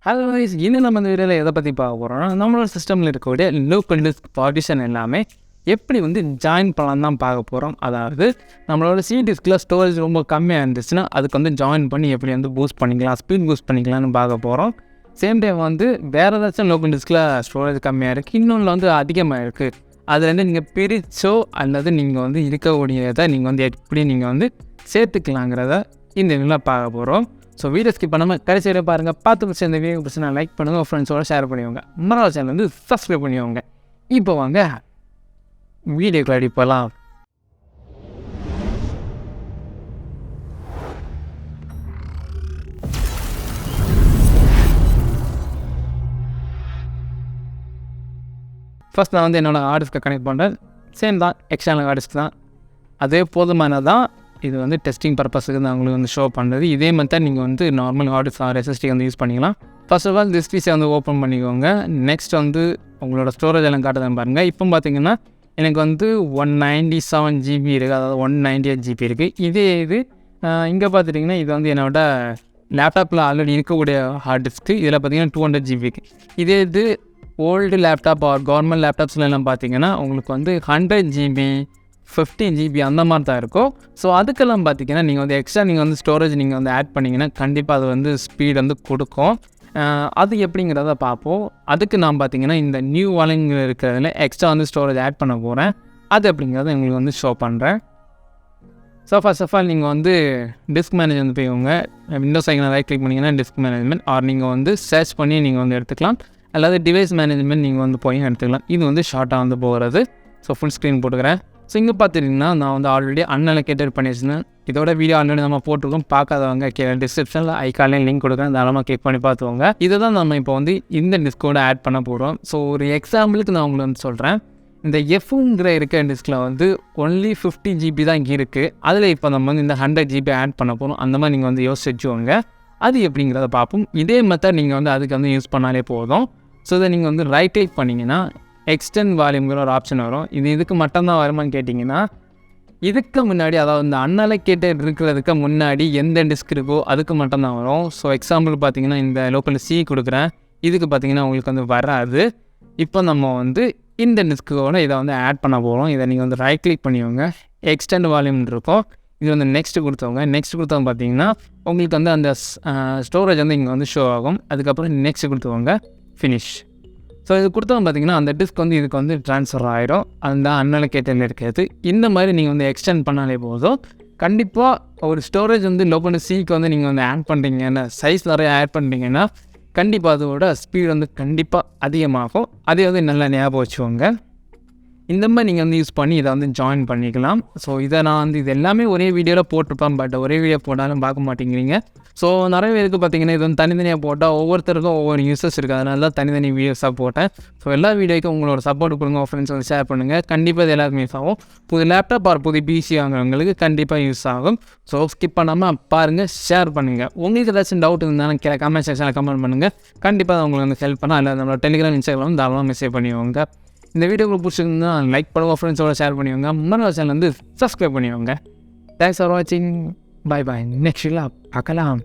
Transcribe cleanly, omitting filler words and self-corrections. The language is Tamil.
ஹலோ கைஸ், இன்னும் நம்ம இந்த வீடியோவில் எதை பற்றி பார்க்க போகிறோம்னா நம்மளோட சிஸ்டமில் இருக்கக்கூடிய லோக்கல் டிஸ்க் பார்ட்டிஷன் எல்லாமே எப்படி ஜாயின் பண்ணலாம் தான் பார்க்க போகிறோம். அதாவது நம்மளோட சி டிஸ்கில் ஸ்டோரேஜ் ரொம்ப கம்மியாக இருந்துச்சுன்னா அதுக்கு ஜாயின் பண்ணி எப்படி பூஸ்ட் பண்ணிக்கலாம், ஸ்பீட் பூஸ்ட் பண்ணிக்கலாம்னு பார்க்க போகிறோம். சேம் டைம் வேறு ஏதாச்சும் லோக்கல் டிஸ்கில் ஸ்டோரேஜ் கம்மியாக இருக்குது, இன்னொன்று அதிகமாக இருக்குது, அதுலேருந்து நீங்கள் பிரிச்சோ அல்லது நீங்கள் இருக்கக்கூடியதை நீங்கள் எப்படி நீங்கள் சேர்த்துக்கலாங்கிறத இந்த வீடியோவில் பார்க்க போகிறோம். ஸோ வீடியோ ஸ்கிப் பண்ணாமல் கடைசி வரை பாருங்கள். பார்த்து பிடிச்ச இந்த வீடியோ பிடிச்சா லைக் பண்ணுங்கள், ஃப்ரெண்ட்ஸோட ஷேர் பண்ணிக்கோங்க, மறக்காம சேனல் சப்ஸ்கிரைப் பண்ணிக்கோங்க. இப்போ வாங்க வீடியோக்கு ரெடி போகலாம். ஃபஸ்ட் நான் என்னோடய ஹார்ட் டிஸ்க்கை கனெக்ட் பண்ணுறேன். சேம் தான், எக்ஸ்டர்னல் ஹார்ட் டிஸ்க் தான், அதே போதுமானதான். இது டெஸ்டிங் பர்பஸுக்கு தான் உங்களுக்கு ஷோ பண்ணுறது. இதே மெத்தட் நீங்கள் normal hard disk or SSD use பண்ணிக்கலாம். ஃபர்ஸ்ட் ஆஃப் ஆல் திஸ் பீஸை ஓப்பன் பண்ணிக்கோங்க. நெக்ஸ்ட் உங்களோட ஸ்டோரேஜ் எல்லாம் காட்டுதான் பாருங்கள். இப்போ பார்த்தீங்கன்னா எனக்கு 197 GB இருக்குது, அதாவது 198 GB இருக்குது. இதே இது இங்கே பார்த்துட்டிங்கன்னா இது என்னோட லேப்டாப்பில் ஆல்ரெடி இருக்கக்கூடிய ஹார்ட் டிஸ்க்கு. இதில் பார்த்தீங்கன்னா 200 GB இருக்குது. இதே இது ஓல்டு லேப்டாப் ஆர் கவர்மெண்ட் லேப்டாப்ஸ்லாம் பார்த்தீங்கன்னா உங்களுக்கு 100 GB 15 GB அந்த மாதிரி தான் இருக்கும். ஸோ அதுக்கெல்லாம் பார்த்தீங்கன்னா நீங்கள் எக்ஸ்ட்ரா நீங்கள் ஸ்டோரேஜ் நீங்கள் ஆட் பண்ணிங்கன்னா கண்டிப்பாக அது ஸ்பீட் கொடுக்கும். அது எப்படிங்கிறத பார்ப்போம். அதுக்கு நான் பார்த்தீங்கன்னா இந்த நியூ வால்யூமில் இருக்கிறதுல எக்ஸ்ட்ரா ஸ்டோரேஜ் ஆட் பண்ண போகிறேன். அது எப்படிங்கிறத உங்களுக்கு ஷோ பண்ணுறேன். ஸோ ஃபர்ஸ்ட் ஆஃப் ஆல் நீங்கள் டிஸ்க் மேனேஜ் போய்வங்க. விண்டோஸ் ஐக்கனை ரைட் கிளிக் பண்ணிங்கன்னா டிஸ்க் மேனேஜ்மெண்ட், ஆர் நீங்கள் சர்ச் பண்ணி நீங்கள் எடுத்துக்கலாம், அல்லது டிவைஸ் மேனேஜ்மெண்ட் நீங்கள் போய் எடுத்துக்கலாம். இது ஷார்ட்டாக போகிறது. ஸோ ஃபுல் ஸ்க்ரீன் போட்டுக்கிறேன். ஸோ இங்கே பார்த்துட்டிங்கன்னா நான் ஆல்ரெடி அன்அலோகேட்டட் பண்ணி வச்சுருந்தேன். இதோட வீடியோ ஆல்ரெடி நம்ம போட்டிருக்கோம். பார்க்காதவங்க டிஸ்கிரிப்ஷனில் ஐக்காலையும் லிங்க் கொடுக்குறேன், தாராளமாக கிளிக் பண்ணி பார்த்துவோங்க. இதை தான் நம்ம இப்போ இந்த டிஸ்கோட ஆட் பண்ண போகிறோம். ஸோ ஒரு எக்ஸாம்பிளுக்கு நான் உங்களுக்கு சொல்கிறேன். இந்த எஃப்ங்கிற இருக்க டிஸ்கில் ஒன்லி 50 GB தான் இங்கே இருக்குது. அதில் இப்போ நம்ம இந்த 100 GB ஆட் பண்ண போகிறோம். அந்த மாதிரி நீங்கள் யோசிச்சு வச்சுக்கோங்க. அது எப்படிங்கிறத பார்ப்போம். இதே மெத்தட் நீங்கள் அதுக்கு யூஸ் பண்ணாலே போதும். ஸோ இதை நீங்கள் ரைட் கிளிக் பண்ணிங்கன்னா எக்ஸ்டெண்ட் வால்யூம்ங்கிற ஒரு ஆப்ஷன் வரும். இதுக்கு மட்டும்தான் வருமானு கேட்டிங்கன்னா, இதுக்கு முன்னாடி அதாவது இந்த அன்அலோகேட்டட் இருக்கிறதுக்கு முன்னாடி எந்த டிஸ்க் இருக்கோ அதுக்கு மட்டும்தான் வரும். ஸோ எக்ஸாம்பிள் பார்த்தீங்கன்னா இந்த லோக்கல் சி கொடுக்குறேன். இதுக்கு பார்த்தீங்கன்னா உங்களுக்கு வராது. இப்போ நம்ம இந்த டிஸ்கோட இதை ஆட் பண்ண போகிறோம். இதை நீங்கள் ரைட் கிளிக் பண்ணிக்கோங்க. எக்ஸ்டெண்ட் வால்யூம் இருக்கும். இது நெக்ஸ்ட் கொடுத்தவங்க. நெக்ஸ்ட் கொடுத்தவங்க பார்த்தீங்கன்னா உங்களுக்கு அந்த ஸ்டோரேஜ் இங்கே ஷோ ஆகும். அதுக்கப்புறம் நெக்ஸ்ட் கொடுத்தவங்க ஃபினிஷ். ஸோ இது கொடுத்தவங்க பார்த்தீங்கன்னா அந்த டிஸ்க் இதுக்கு ட்ரான்ஸ்ஃபர் ஆகிடும். அந்த அன்அலோகேட்டடில் இருக்கிறது. இந்த மாதிரி நீங்கள் எக்ஸ்டெண்ட் பண்ணாலே போதும். கண்டிப்பாக ஒரு ஸ்டோரேஜ் லோக்கல் சிக்கு நீங்கள் ஆட் பண்ணுறீங்கன்னா, சைஸ் நிறைய ஆட் பண்ணுறீங்கன்னா கண்டிப்பாக அதோட ஸ்பீடு கண்டிப்பாக அதிகமாகும். அதே நல்லா ஞாபகம் வச்சுக்கோங்க. இந்த மாதிரி நீங்கள் யூஸ் பண்ணி இதை ஜாயின் பண்ணிக்கலாம். ஸோ இதை நான் இது எல்லாமே ஒரே வீடியோவில் போட்டிருப்பேன். பட் ஒரே வீடியோ போட்டாலும் பார்க்க மாட்டேங்கிறீங்க. ஸோ நிறைய பேருக்கு பார்த்தீங்கன்னா இது தனித்தனியாக போட்டால் ஒவ்வொருத்தருக்கும் ஒவ்வொரு யூஸஸ் இருக்குது. அதனால தான் தனித்தனி வீடியோஸாக போட்டேன். ஸோ எல்லா வீடியோக்கும் உங்களோட சப்போர்ட் கொடுங்க, ஃப்ரெண்ட்ஸ் ஷேர் பண்ணுங்கள். கண்டிப்பாக இது எல்லாருக்கும் யூஸ் ஆகும். புது லேப்டாப் ஆர் புது பிசி வாங்குறவங்களுக்கு கண்டிப்பாக யூஸ் ஆகும். ஸோ ஸ்கிப் பண்ணாமல் பாருங்கள், ஷேர் பண்ணுங்கள். உங்களுக்கு ஏதாச்சும் டவுட் இருந்தாலும் கமெண்ட் செக்ஷனில் கமெண்ட் பண்ணுங்கள். கண்டிப்பாக உங்களுக்கு ஹெல்ப் பண்ணால் இல்லை நம்மளோட டெலிகிராம் இன்ஸ்டாகிராம் தாராளமாக மெசேஜ் பண்ணிக்கோங்க. இந்த வீடியோ உங்களுக்கு பிடிச்சிருந்தா லைக் பண்ணுங்க, ஃப்ரெண்ட்ஸோட ஷேர் பண்ணிக்கோங்க, மறக்காம சேனல் சப்ஸ்கிரைப் பண்ணிக்கோங்க. தேங்க்ஸ் ஃபார் வாட்சிங். Bye bye. நெக்ஸ்ட் பார்க்கலாம்.